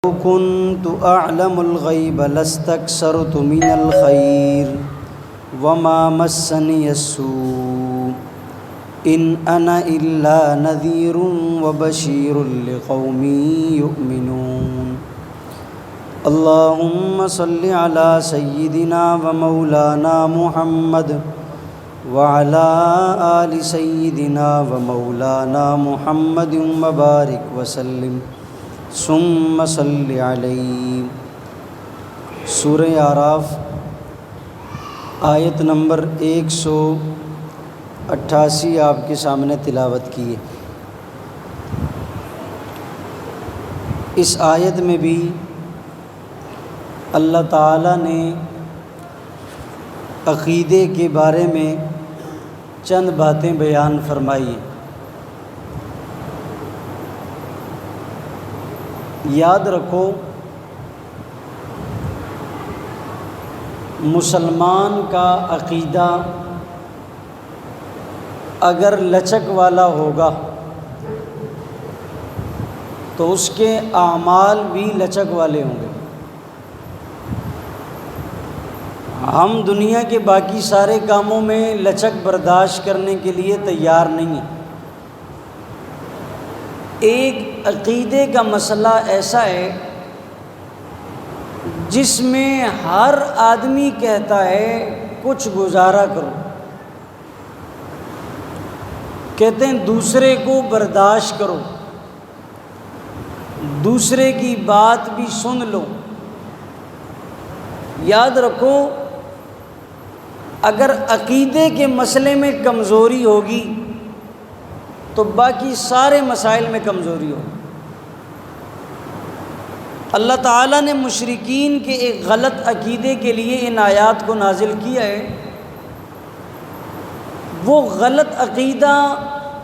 لو كنت أعلم الغيب لاستكثرت من الخير وما مسني السوء إن أنا إلا نذير وبشير لقوم يؤمنون اللهم صل على سيدنا ومولانا محمد وعلى آل سيدنا ومولانا محمد وبارك وسلم ثم صل علیہ۔ سورہ اعراف آیت نمبر 188 آپ کے سامنے تلاوت کی ہے۔ اس آیت میں بھی اللہ تعالیٰ نے عقیدے کے بارے میں چند باتیں بیان فرمائی ہیں۔ یاد رکھو، مسلمان کا عقیدہ اگر لچک والا ہوگا تو اس کے اعمال بھی لچک والے ہوں گے۔ ہم دنیا کے باقی سارے کاموں میں لچک برداشت کرنے کے لیے تیار نہیں ہیں۔ ایک عقیدے کا مسئلہ ایسا ہے جس میں ہر آدمی کہتا ہے کچھ گزارا کرو، کہتے ہیں دوسرے کو برداشت کرو، دوسرے کی بات بھی سن لو۔ یاد رکھو، اگر عقیدے کے مسئلے میں کمزوری ہوگی تو باقی سارے مسائل میں کمزوری ہو۔ اللہ تعالیٰ نے مشرکین کے ایک غلط عقیدے کے لیے ان آیات کو نازل کیا ہے۔ وہ غلط عقیدہ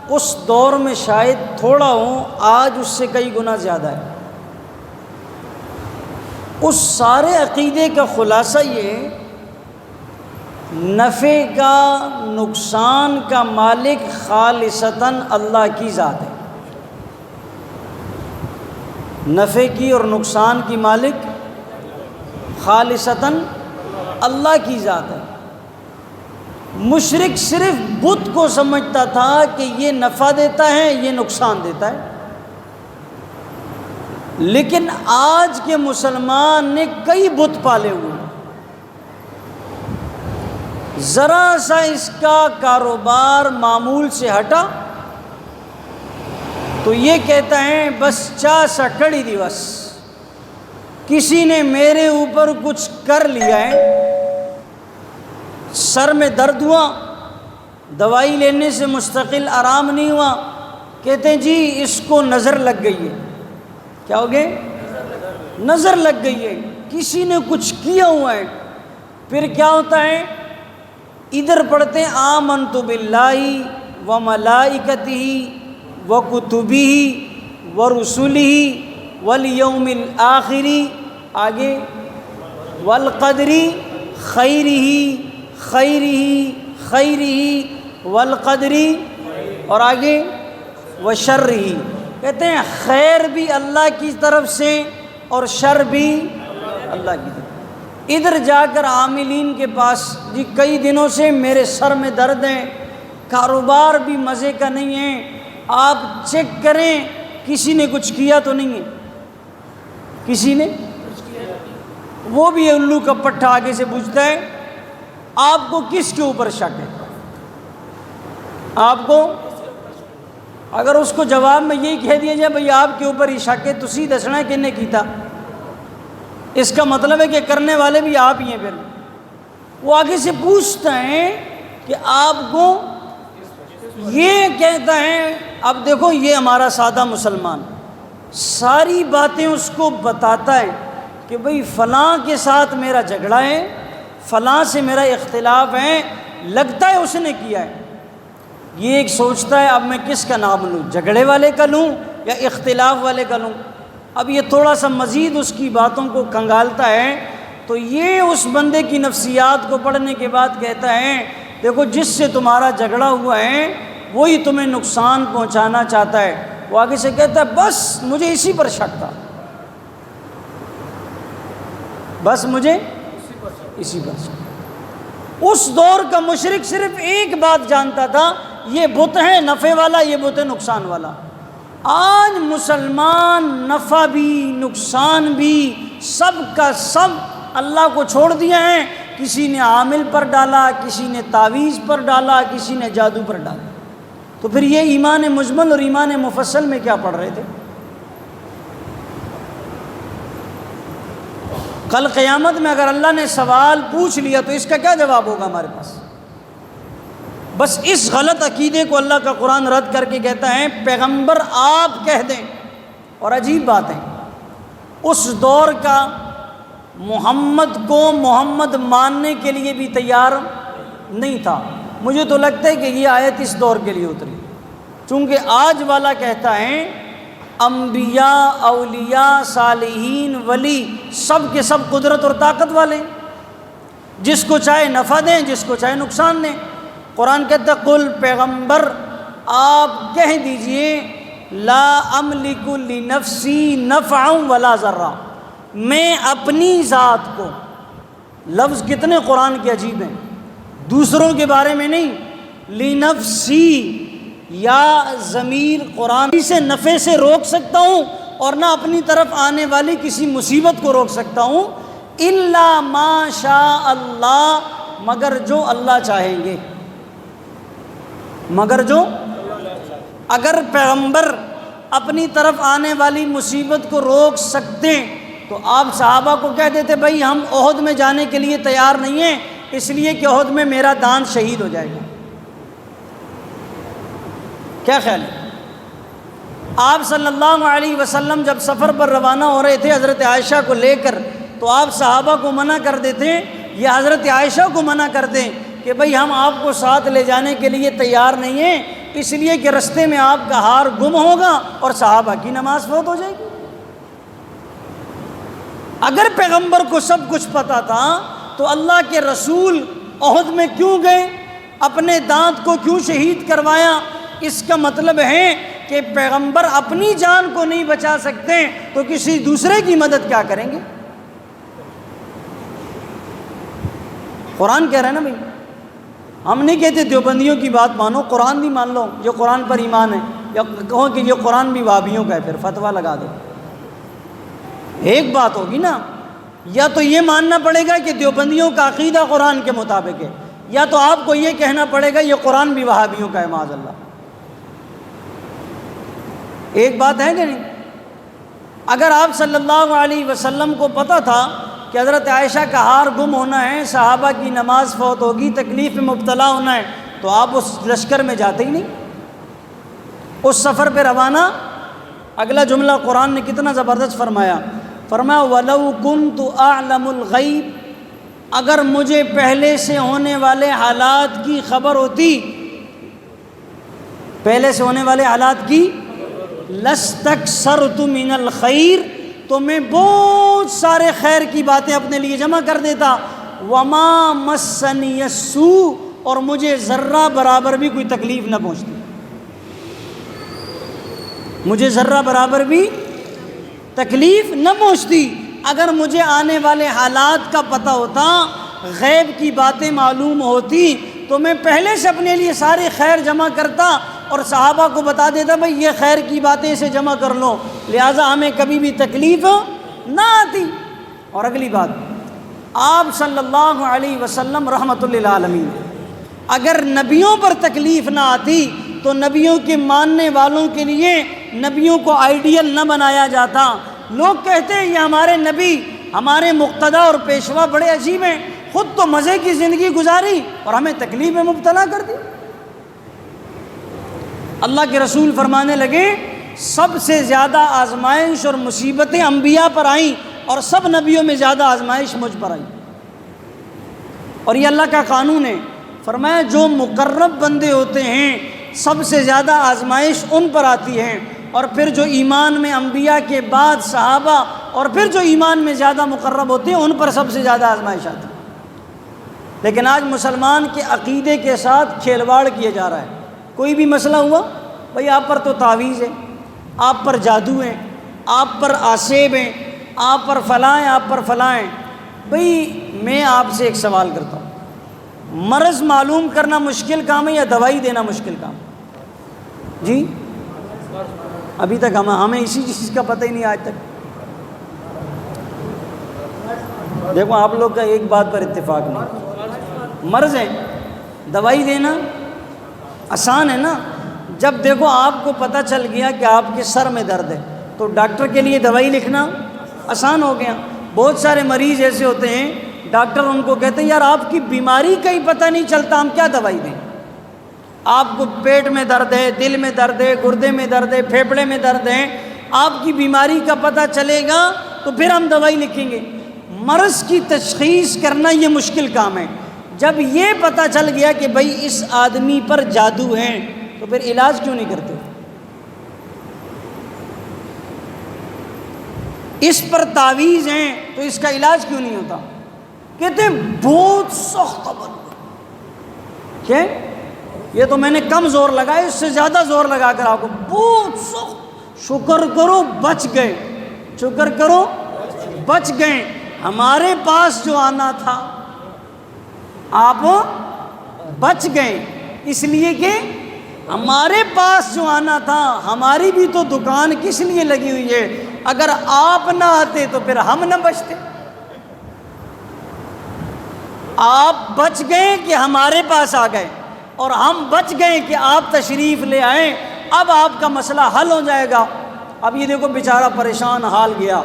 اس دور میں شاید تھوڑا ہو، آج اس سے کئی گنا زیادہ ہے۔ اس سارے عقیدے کا خلاصہ یہ نفع کا، نقصان کا مالک خالصتاً اللہ کی ذات ہے۔ نفع کی اور نقصان کی مالک خالصتاً اللہ کی ذات ہے۔ مشرک صرف بت کو سمجھتا تھا کہ یہ نفع دیتا ہے، یہ نقصان دیتا ہے، لیکن آج کے مسلمان نے کئی بت پالے ہوئے ہیں۔ ذرا سا اس کا کاروبار معمول سے ہٹا تو یہ کہتا ہے بس چا سا کڑی دی، بس کسی نے میرے اوپر کچھ کر لیا ہے، سر میں درد ہوا، دوائی لینے سے مستقل آرام نہیں ہوا، کہتے ہیں جی اس کو نظر لگ گئی ہے۔ کیا ہو گئے؟ نظر لگ گئی ہے، کسی نے کچھ کیا ہوا ہے۔ پھر کیا ہوتا ہے؟ ادھر پڑھتے ہیں آمنت باللہ وملائکتہ وکتبہ ورسلہ والیوم الآخر، آگے والقدر خیرہ والقدر، اور آگے وشرہ۔ کہتے ہیں خیر بھی اللہ کی طرف سے اور شر بھی اللہ کی طرف۔ ادھر جا کر عاملین کے پاس، جی کئی دنوں سے میرے سر میں درد ہے، کاروبار بھی مزے کا نہیں ہے، آپ چیک کریں کسی نے کچھ کیا تو نہیں ہے۔ کسی نے وہ بھی الو کا پٹھا آگے سے پوچھتا ہے آپ کو کس کے اوپر شک ہے؟ آپ کو اگر اس کو جواب میں یہی کہہ دیا جائے بھئی آپ کے اوپر ہی شک ہے، تو سی دسنا ہے کہ نے کیتا، اس کا مطلب ہے کہ کرنے والے بھی آپ ہی ہیں۔ پھر وہ آگے سے پوچھتا ہے کہ آپ کو یہ کہتا ہے، اب دیکھو یہ ہمارا سادہ مسلمان ساری باتیں اس کو بتاتا ہے کہ بھئی فلاں کے ساتھ میرا جھگڑا ہے، فلاں سے میرا اختلاف ہے، لگتا ہے اس نے کیا ہے۔ یہ ایک سوچتا ہے اب میں کس کا نام لوں، جھگڑے والے کا لوں یا اختلاف والے کا لوں؟ اب یہ تھوڑا سا مزید اس کی باتوں کو کنگالتا ہے، تو یہ اس بندے کی نفسیات کو پڑھنے کے بعد کہتا ہے دیکھو جس سے تمہارا جھگڑا ہوا ہے وہی تمہیں نقصان پہنچانا چاہتا ہے۔ وہ آگے سے کہتا ہے بس مجھے اسی پر شک تھا، بس مجھے اسی پر سے۔ اس دور کا مشرک صرف ایک بات جانتا تھا، یہ بت ہے نفع والا، یہ بت ہے نقصان والا۔ آج مسلمان نفع بھی نقصان بھی سب کا سب اللہ کو چھوڑ دیا ہے، کسی نے عامل پر ڈالا، کسی نے تعویذ پر ڈالا، کسی نے جادو پر ڈالا۔ تو پھر یہ ایمان مجمل اور ایمان مفصل میں کیا پڑھ رہے تھے؟ کل قیامت میں اگر اللہ نے سوال پوچھ لیا تو اس کا کیا جواب ہوگا ہمارے پاس؟ بس اس غلط عقیدے کو اللہ کا قرآن رد کر کے کہتا ہے پیغمبر آپ کہہ دیں۔ اور عجیب بات ہے، اس دور کا محمد کو محمد ماننے کے لیے بھی تیار نہیں تھا۔ مجھے تو لگتا ہے کہ یہ آیت اس دور کے لیے اتری، چونکہ آج والا کہتا ہے انبیاء، اولیاء، صالحین، ولی سب کے سب قدرت اور طاقت والے، جس کو چاہے نفع دیں، جس کو چاہے نقصان دیں۔ قرآن کہتا ہے قل پیغمبر آپ کہہ دیجئے لا املک لنفسی نفعا ولا ضرا، میں اپنی ذات کو، لفظ کتنے قرآن کے عجیب ہیں، دوسروں کے بارے میں نہیں، لنفسی یا ضمیر قرآن سے نفع سے روک سکتا ہوں اور نہ اپنی طرف آنے والی کسی مصیبت کو روک سکتا ہوں، الا ما شاء اللہ، مگر جو اللہ چاہیں گے، مگر جو، اگر پیغمبر اپنی طرف آنے والی مصیبت کو روک سکتے تو آپ صحابہ کو کہہ دیتے بھائی ہم احد میں جانے کے لیے تیار نہیں ہیں، اس لیے کہ احد میں میرا دانت شہید ہو جائے گا۔ کیا خیال ہے؟ آپ صلی اللہ علیہ وسلم جب سفر پر روانہ ہو رہے تھے حضرت عائشہ کو لے کر، تو آپ صحابہ کو منع کر دیتے یا حضرت عائشہ کو منع کر دیں کہ بھئی ہم آپ کو ساتھ لے جانے کے لیے تیار نہیں ہیں، اس لیے کہ رستے میں آپ کا ہار گم ہوگا اور صحابہ کی نماز فوت ہو جائے گی۔ اگر پیغمبر کو سب کچھ پتہ تھا تو اللہ کے رسول احد میں کیوں گئے، اپنے دانت کو کیوں شہید کروایا؟ اس کا مطلب ہے کہ پیغمبر اپنی جان کو نہیں بچا سکتے تو کسی دوسرے کی مدد کیا کریں گے؟ قرآن کہہ رہے ہیں نا بھائی، ہم نہیں کہتے دیوبندیوں کی بات مانو، قرآن بھی مان لو جو قرآن پر ایمان ہے، یا کہو کہ یہ قرآن بھی وہابیوں کا ہے، پھر فتویٰ لگا دو۔ ایک بات ہوگی نا، یا تو یہ ماننا پڑے گا کہ دیوبندیوں کا عقیدہ قرآن کے مطابق ہے، یا تو آپ کو یہ کہنا پڑے گا یہ قرآن بھی وہابیوں کا ہے معاذ اللہ۔ ایک بات ہے کہ نہیں؟ اگر آپ صلی اللہ علیہ وسلم کو پتہ تھا کہ حضرت عائشہ کا ہار گم ہونا ہے، صحابہ کی نماز فوت ہوگی، تکلیف میں مبتلا ہونا ہے، تو آپ اس لشکر میں جاتے ہی نہیں، اس سفر پہ روانہ۔ اگلا جملہ قرآن نے کتنا زبردست فرمایا، فرمایا وَلَوْ كُنْتُ أَعْلَمُ الْغَيْبِ، اگر مجھے پہلے سے ہونے والے حالات کی خبر ہوتی، پہلے سے ہونے والے حالات کی، لَاسْتَكْثَرْتُ مِنَ الْخَيْرِ، تو میں بہت سارے خیر کی باتیں اپنے لیے جمع کر دیتا، وَمَا مَسَّنِيَ السُّوءُ، اور مجھے ذرہ برابر بھی کوئی تکلیف نہ پہنچتی، مجھے ذرہ برابر بھی تکلیف نہ پہنچتی۔ اگر مجھے آنے والے حالات کا پتہ ہوتا، غیب کی باتیں معلوم ہوتی، تو میں پہلے سے اپنے لیے ساری خیر جمع کرتا اور صحابہ کو بتا دیتا بھئی یہ خیر کی باتیں اسے جمع کر لو، لہٰذا ہمیں کبھی بھی تکلیف نہ آتی۔ اور اگلی بات، آپ صلی اللہ علیہ وسلم رحمۃ للعالمین، اگر نبیوں پر تکلیف نہ آتی تو نبیوں کے ماننے والوں کے لیے نبیوں کو آئیڈیل نہ بنایا جاتا۔ لوگ کہتے ہیں یہ ہمارے نبی، ہمارے مقتدی اور پیشوا بڑے عجیب ہیں، خود تو مزے کی زندگی گزاری اور ہمیں تکلیف میں مبتلا کر دی۔ اللہ کے رسول فرمانے لگے سب سے زیادہ آزمائش اور مصیبتیں انبیاء پر آئیں اور سب نبیوں میں زیادہ آزمائش مجھ پر آئی، اور یہ اللہ کا قانون ہے۔ فرمایا جو مقرب بندے ہوتے ہیں سب سے زیادہ آزمائش ان پر آتی ہے، اور پھر جو ایمان میں انبیاء کے بعد صحابہ اور پھر جو ایمان میں زیادہ مقرب ہوتے ہیں ان پر سب سے زیادہ آزمائش آتی ہے۔ لیکن آج مسلمان کے عقیدے کے ساتھ کھیلواڑ کیا جا رہا ہے۔ کوئی بھی مسئلہ ہوا، بھئی آپ پر تو تعویذ ہے، آپ پر جادو ہے، آپ پر آسیب ہیں، آپ پر فلاں ہیں، آپ پر فلاں ہیں۔ بھئی میں آپ سے ایک سوال کرتا ہوں، مرض معلوم کرنا مشکل کام ہے یا دوائی دینا مشکل کام؟ جی ابھی تک ہمیں اسی چیز کا پتہ ہی نہیں آج تک۔ دیکھو آپ لوگ کا ایک بات پر اتفاق نہیں، مرض ہے، دوائی دینا آسان ہے نا۔ جب دیکھو آپ کو پتہ چل گیا کہ آپ کے سر میں درد ہے تو ڈاکٹر کے لیے دوائی لکھنا آسان ہو گیا۔ بہت سارے مریض ایسے ہوتے ہیں ڈاکٹر ان کو کہتے ہیں یار آپ کی بیماری کا ہی پتہ نہیں چلتا، ہم کیا دوائی دیں؟ آپ کو پیٹ میں درد ہے، دل میں درد ہے، گردے میں درد ہے، پھیپھڑے میں درد ہے، آپ کی بیماری کا پتہ چلے گا تو پھر ہم دوائی لکھیں گے۔ مرض کی تشخیص کرنا یہ مشکل کام ہے۔ جب یہ پتہ چل گیا کہ بھئی اس آدمی پر جادو ہے تو پھر علاج کیوں نہیں کرتے؟ اس پر تعویذ ہیں تو اس کا علاج کیوں نہیں ہوتا؟ کہتے ہیں بہت سخت عمل کیا؟ یہ تو میں نے کم زور لگایا، اس سے زیادہ زور لگا کر آپ کو بہت سخت، شکر کرو بچ گئے، شکر کرو بچ گئے۔ ہمارے پاس جو آنا تھا آپ بچ گئے، اس لیے کہ ہمارے پاس جو آنا تھا، ہماری بھی تو دکان کس لیے لگی ہوئی ہے؟ اگر آپ نہ آتے تو پھر ہم نہ بچتے۔ آپ بچ گئے کہ ہمارے پاس آ گئے، اور ہم بچ گئے کہ آپ تشریف لے آئیں، اب آپ کا مسئلہ حل ہو جائے گا۔ اب یہ دیکھو بیچارہ پریشان حال گیا،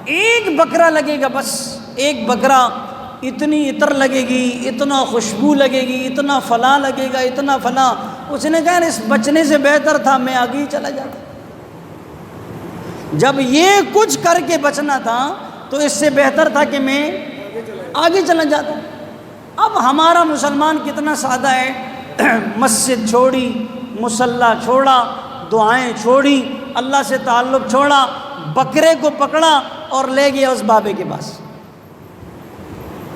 ایک بکرا لگے گا، بس ایک بکرا، اتنی عطر لگے گی، اتنا خوشبو لگے گی، اتنا فلاں لگے گا، اتنا فلاں۔ اس نے کہا اس بچنے سے بہتر تھا میں آگے ہی چلا جاتا۔ جب یہ کچھ کر کے بچنا تھا تو اس سے بہتر تھا کہ میں آگے چلا جاتا۔ اب ہمارا مسلمان کتنا سادہ ہے، مسجد چھوڑی، مصلی چھوڑا، دعائیں چھوڑی، اللہ سے تعلق چھوڑا، بکرے کو پکڑا اور لے گیا اس بابے کے پاس،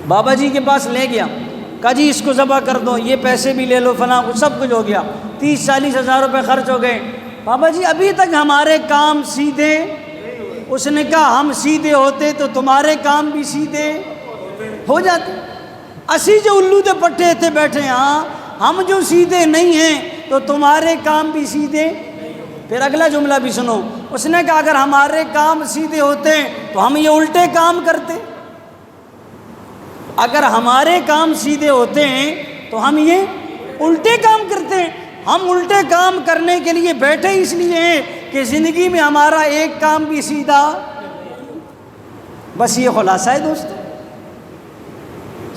بابا جی کے پاس لے گیا، کہا جی اس کو ذبح کر دو، یہ پیسے بھی لے لو، فلاں سب کچھ ہو گیا، 30-40 ہزار روپے خرچ ہو گئے۔ بابا جی ابھی تک ہمارے کام سیدھے، اس نے کہا ہم سیدھے ہوتے تو تمہارے کام بھی سیدھے ہو جاتے، اسی جو الو دے پٹھے تھے بیٹھے، ہاں ہم جو سیدھے نہیں ہیں تو تمہارے کام بھی سیدھے۔ پھر اگلا جملہ بھی سنو، اس نے کہا اگر ہمارے کام سیدھے ہوتے تو ہم یہ الٹے کام کرتے، اگر ہمارے کام سیدھے ہوتے ہیں تو ہم یہ الٹے کام کرتے ہیں۔ ہم الٹے کام کرنے کے لیے بیٹھے اس لیے ہیں کہ زندگی میں ہمارا ایک کام بھی سیدھا، بس یہ خلاصہ ہے دوست،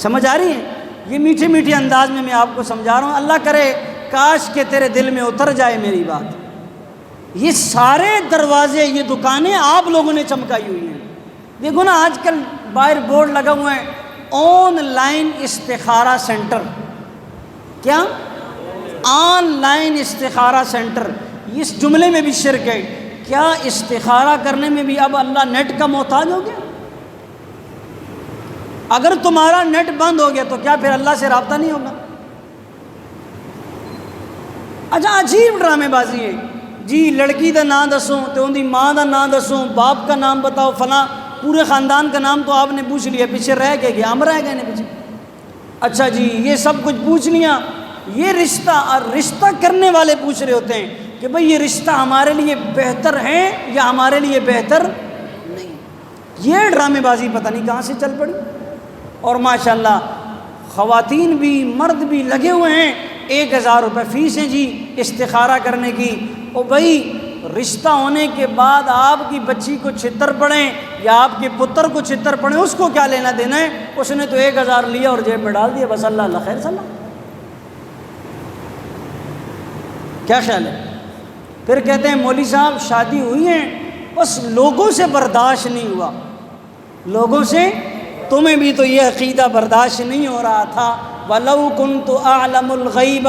سمجھ آ رہی ہے؟ یہ میٹھے میٹھے انداز میں آپ کو سمجھا رہا ہوں، اللہ کرے کاش کہ تیرے دل میں اتر جائے میری بات۔ یہ سارے دروازے، یہ دکانیں آپ لوگوں نے چمکائی ہوئی ہیں۔ دیکھو نا آج کل باہر بورڈ لگا ہوا ہے آن لائن استخارہ سینٹر، کیا؟ آن لائن استخارہ سینٹر۔ اس جملے میں بھی شرک ہے، کیا استخارہ کرنے میں بھی اب اللہ نیٹ کا محتاج ہو گیا؟ اگر تمہارا نیٹ بند ہو گیا تو کیا پھر اللہ سے رابطہ نہیں ہوگا؟ اچھا عجیب ڈرامے بازی ہے جی، لڑکی دا نام دسوں تو ان دی ماں دا نام دسوں، باپ کا نام بتاؤ، فلاں پورے خاندان کا نام تو آپ نے پوچھ لیا، پیچھے رہ کے گیا، ہم رہ گئے نا پیچھے۔ اچھا جی یہ سب کچھ پوچھ لیا، یہ رشتہ اور رشتہ کرنے والے پوچھ رہے ہوتے ہیں کہ بھئی یہ رشتہ ہمارے لیے بہتر ہے یا ہمارے لیے بہتر نہیں۔ یہ ڈرامے بازی پتہ نہیں کہاں سے چل پڑی، اور ماشاءاللہ خواتین بھی مرد بھی لگے ہوئے ہیں، 1000 روپے فیس ہے جی استخارہ کرنے کی۔ او بھائی رشتہ ہونے کے بعد آپ کی بچی کو چھتر پڑیں یا آپ کے پتر کو چھتر پڑیں، اس کو کیا لینا دینا ہے؟ اس نے تو 1000 لیا اور جیب میں ڈال دیا، بس اللہ اللہ خیر صلی۔ کیا خیال ہے؟ پھر کہتے ہیں مولوی صاحب شادی ہوئی ہیں بس لوگوں سے برداشت نہیں ہوا، لوگوں سے، تمہیں بھی تو یہ عقیدہ برداشت نہیں ہو رہا تھا، وَلَوْ كُنْتُ أَعْلَمُ الْغَيْبَ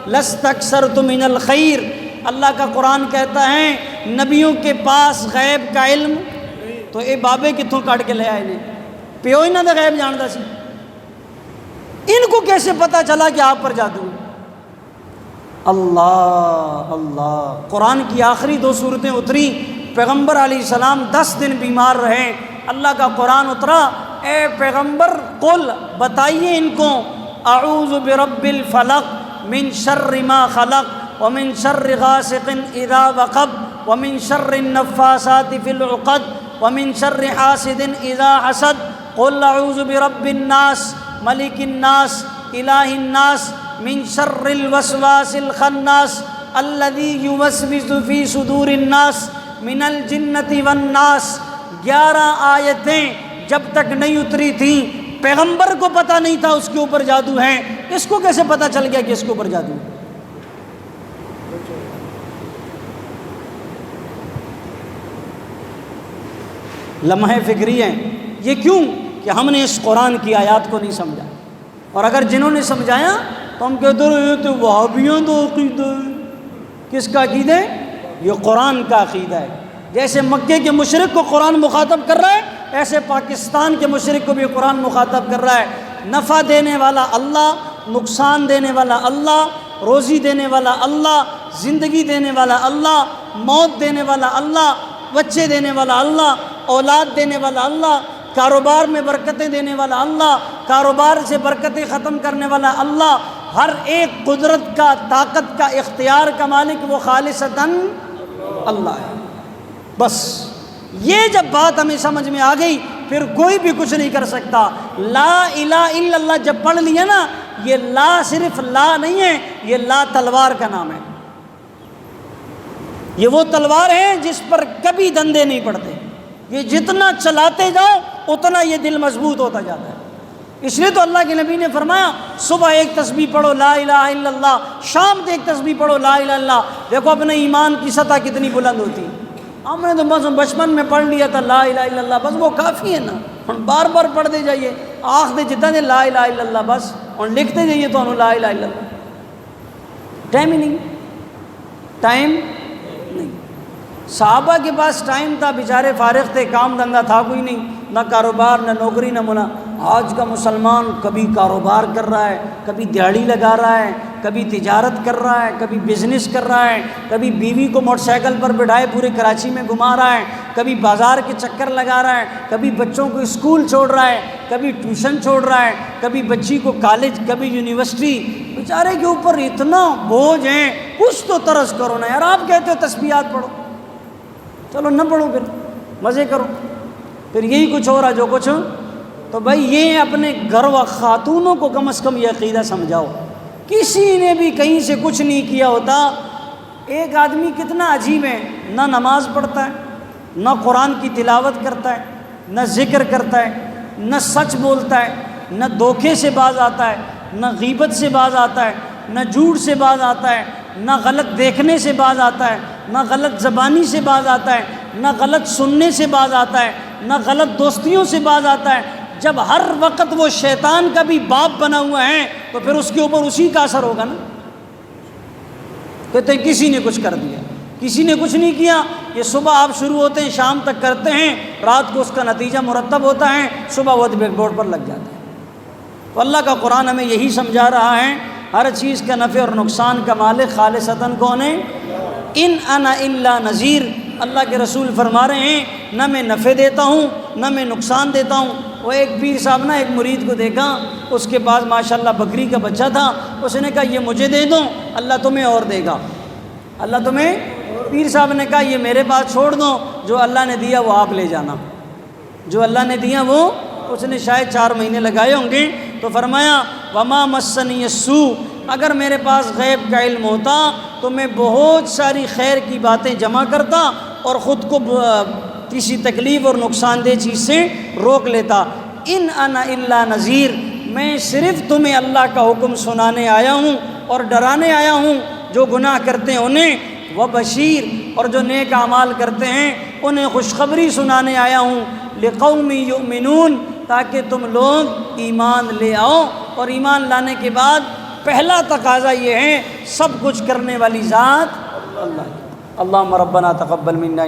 لَاسْتَكْثَرْتُ مِنَ الْخَيْرِ۔ اللہ کا قرآن کہتا ہے نبیوں کے پاس غیب کا علم تو اے بابے کتوں کٹ کے لے آئے نے، پیو انہاں دا غیب جاندا سی، ان کو کیسے پتہ چلا کہ آپ پر جادو؟ اللہ اللہ، قرآن کی آخری 2 سورتیں اتری، پیغمبر علیہ السلام 10 دن بیمار رہے، اللہ کا قرآن اترا، اے پیغمبر قل بتائیے ان کو اعوذ برب الفلق من شر ما خلق ومن شر غاسق اذا وقب ومن شر النفاثات في العقد ومن شر حاسد اذا حسد قل اعوذ برب الناس ملک الناس الہ الناس من شر الوسواس الخناس الذي يوسوس في صدور الناس من الجنۃ والناس۔ 11 آیتیں جب تک نہیں اتری تھیں پیغمبر کو پتہ نہیں تھا اس کے اوپر جادو ہے، اس کو کیسے پتہ چل گیا کہ اس کے اوپر جادو ہے؟ لمحے فکری ہیں یہ کیوں کہ ہم نے اس قرآن کی آیات کو نہیں سمجھا، اور اگر جنہوں نے سمجھایا تو ہم کہتے ہیں یہ تو وہابیوں کا عقیدہ ہے۔ کس کا عقیدہ ہے؟ یہ قرآن کا عقیدہ ہے۔ جیسے مکے کے مشرک کو قرآن مخاطب کر رہا ہے، ایسے پاکستان کے مشرک کو بھی قرآن مخاطب کر رہا ہے۔ نفع دینے والا اللہ، نقصان دینے والا اللہ، روزی دینے والا اللہ، زندگی دینے والا اللہ، موت دینے والا اللہ، بچے دینے والا اللہ، اولاد دینے والا اللہ، کاروبار میں برکتیں دینے والا اللہ، کاروبار سے برکتیں ختم کرنے والا اللہ، ہر ایک قدرت کا، طاقت کا، اختیار کا مالک وہ خالصتاً اللہ ہے۔ بس یہ جب بات ہمیں سمجھ میں آ گئی پھر کوئی بھی کچھ نہیں کر سکتا۔ لا الہ الا اللہ جب پڑھ لیا نا، یہ لا صرف لا نہیں ہے، یہ لا تلوار کا نام ہے۔ یہ وہ تلوار ہے جس پر کبھی دندے نہیں پڑتے، یہ جتنا چلاتے جاؤ اتنا یہ دل مضبوط ہوتا جاتا ہے۔ اس لیے تو اللہ کے نبی نے فرمایا صبح ایک تسبیح پڑھو لا الہ الا اللہ، شام کو ایک تسبیح پڑھو لا الہ الا اللہ، دیکھو اپنے ایمان کی سطح کتنی بلند ہوتی ہے۔ ہم نے تو بس بچپن میں پڑھ لیا تھا لا الہ الا اللہ، بس وہ کافی ہے نا، ہم بار بار پڑھتے جائیے، آخر جتنا دے لا الہ الا اللہ بس، اور لکھتے جائیے تو لا الہ الا اللہ۔ ٹائم ہی نہیں، ٹائم نہیں۔ صحابہ کے پاس ٹائم تھا، بیچارے فارغ تھے، کام دھندہ تھا کوئی نہیں، نہ کاروبار نہ نوکری نہ منا۔ آج کا مسلمان کبھی کاروبار کر رہا ہے، کبھی دیہڑی لگا رہا ہے، کبھی تجارت کر رہا ہے، کبھی بزنس کر رہا ہے، کبھی بیوی کو موٹر سائیکل پر بٹھائے پورے کراچی میں گھما رہا ہے، کبھی بازار کے چکر لگا رہا ہے، کبھی بچوں کو اسکول چھوڑ رہا ہے، کبھی ٹیوشن چھوڑ رہا ہے، کبھی بچی کو کالج، کبھی یونیورسٹی۔ بیچارے کے اوپر اتنا بوجھ ہے، کچھ تو ترس کرو نا یار۔ آپ کہتے ہو تسبیحات پڑھو، چلو نہ پڑھو، پھر مزے کرو، پھر یہی کچھ ہو رہا جو کچھ۔ تو بھائی یہ اپنے گھر و خاتونوں کو کم از کم یہ عقیدہ سمجھاؤ، کسی نے بھی کہیں سے کچھ نہیں کیا ہوتا۔ ایک آدمی کتنا عجیب ہے، نہ نماز پڑھتا ہے، نہ قرآن کی تلاوت کرتا ہے، نہ ذکر کرتا ہے، نہ سچ بولتا ہے، نہ دھوکے سے باز آتا ہے، نہ غیبت سے باز آتا ہے، نہ جھوٹ سے باز آتا ہے، نہ غلط دیکھنے سے باز آتا ہے، نہ غلط زبانی سے باز آتا ہے، نہ غلط سننے سے باز آتا ہے، نہ غلط دوستیوں سے باز آتا ہے۔ جب ہر وقت وہ شیطان کا بھی باپ بنا ہوا ہے تو پھر اس کے اوپر اسی کا اثر ہوگا نا۔ کہتے ہیں کسی نے کچھ کر دیا، کسی نے کچھ نہیں کیا۔ یہ صبح آپ شروع ہوتے ہیں شام تک کرتے ہیں، رات کو اس کا نتیجہ مرتب ہوتا ہے، صبح وہ بیک بورڈ پر لگ جاتے ہیں۔ تو اللہ کا قرآن ہمیں یہی سمجھا رہا ہے، ہر چیز کا نفع اور نقصان کا مالک خالصتاً کون ہے؟ ان انا الا نذیر۔ اللہ کے رسول فرما رہے ہیں نہ میں نفع دیتا ہوں نہ میں نقصان دیتا ہوں۔ وہ ایک پیر صاحب نے ایک مرید کو دیکھا، اس کے پاس ماشاءاللہ بکری کا بچہ تھا، اس نے کہا یہ مجھے دے دو، اللہ تمہیں اور دے گا، اللہ تمہیں۔ پیر صاحب نے کہا یہ میرے پاس چھوڑ دو، جو اللہ نے دیا وہ آپ لے جانا، جو اللہ نے دیا وہ۔ اس نے شاید 4 مہینے لگائے ہوں گے، تو فرمایا وما مسنی السوء، اگر میرے پاس غیب کا علم ہوتا تو میں بہت ساری خیر کی باتیں جمع کرتا اور خود کو کسی تکلیف اور نقصان دہ چیز سے روک لیتا۔ ان انا الا نذیر، میں صرف تمہیں اللہ کا حکم سنانے آیا ہوں اور ڈرانے آیا ہوں، جو گناہ کرتے ہیں انہیں، وبشیر، اور جو نیک اعمال کرتے ہیں انہیں خوشخبری سنانے آیا ہوں، لقوم یؤمنون، تاکہ تم لوگ ایمان لے آؤ۔ اور ایمان لانے کے بعد پہلا تقاضا یہ ہے سب کچھ کرنے والی ذات اللہ۔ اللہم ربنا تقبل منا۔